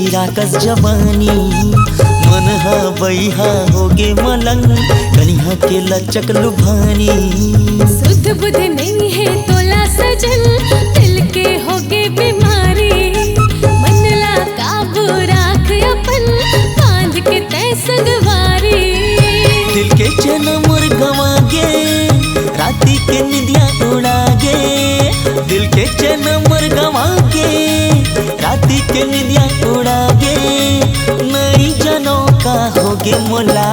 खीरा कस जवानी मन हा बैहा होगे मलंग कनिहा के लचक लुभानी। सुध बुध नहीं है तोला सजन दिल के होगे बीमारी मनला काबू राख अपन बांध के तय संगवारी। दिल के चैन मोर गवा गे राती के निदिया उड़ा गे। दिल के चैन मोर गवा गे राती के निदिया उड़ा गे। नई जनों का होगे मोला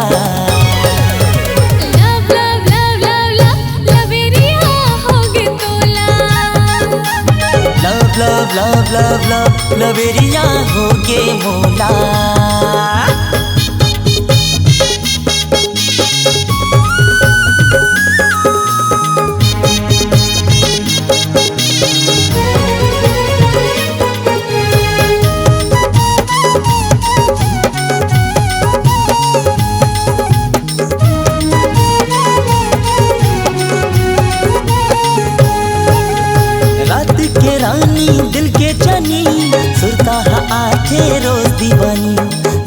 love love love love love लवेरिया होगे तोला। Love love love love love लवेरिया होगे मोला। के रानी दिल के चनी सुरता आखे रोज दीवानी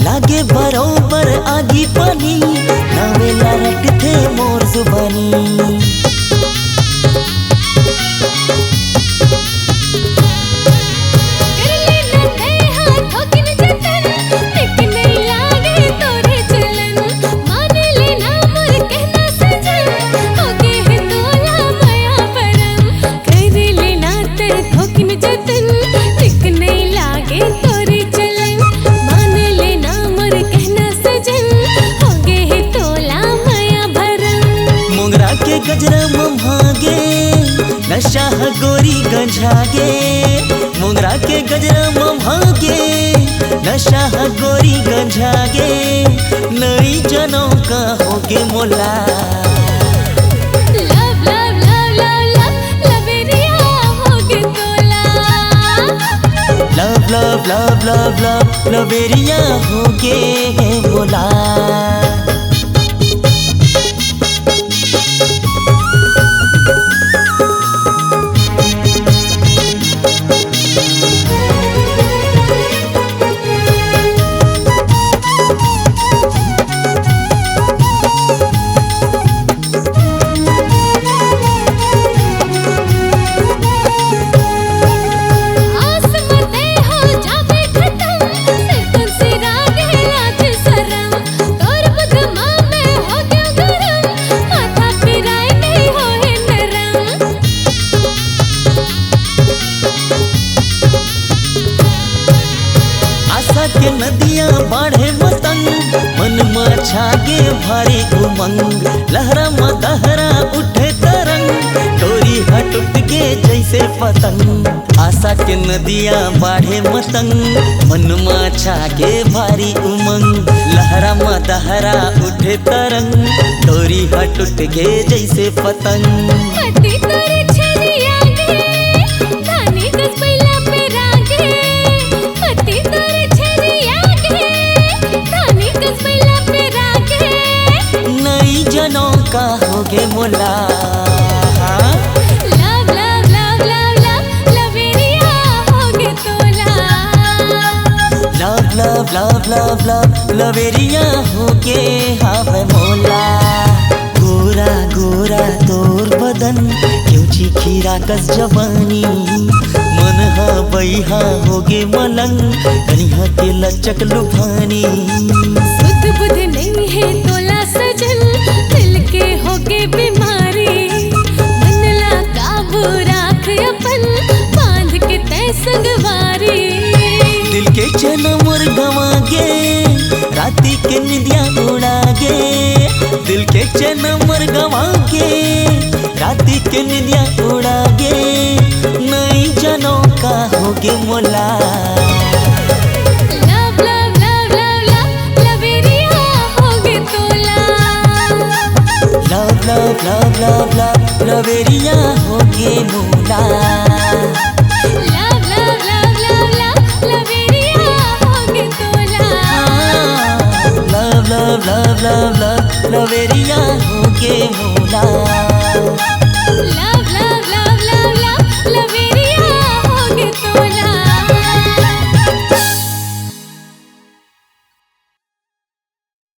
लागे बरोबर आगी पानी नवेला रटते मोर जुबानी। गजरा मम्हागे नशा गोरी गंझागे। मोगरा के गजरा मम्हागे नशा गोरी गंझागे। नई जनों का होगे मोला love love love love love लवेरिया होगे तोला। Love love love love love लवेरिया होगे मोला। के नदियाँ बाढ़े मतंग मन में छागे भारी उमंग लहरा मदहरा उठे तरंग डोरी हटुट के जैसे पतंग। आशा के नदियाँ बाढ़े मतंग मन में छागे भारी उमंग लहरा मदहरा उठे तरंग डोरी हटुट के जैसे पतंग। जनों का होगे मोला love love love love love लवेरिया होगे तोला। Love love love love love लवेरिया होगे हावे मोला। गोरा गोरा तोर बदन क्यों खीरा कस जवानी मन हा बैहा होगे मलंग कनिहा के लचक लुभानी। सुध बुध नहीं है तोला सजन दिल के होगे बीमारी मनला काबू राख अपन बांध के तय संगवारी। दिल के चैन मोर गवा गे राती के निदिया उड़ा गे। दिल के चैन मोर गवा गे राती के निदिया उड़ा गे। नई जनों का होगे मोला love love love love love लवेरिया होगे तोला। Love love love love love लवेरिया होगे मोला। Love love love love love लवेरिया होगे तोला। Love love love love love लवेरिया होगे मोला।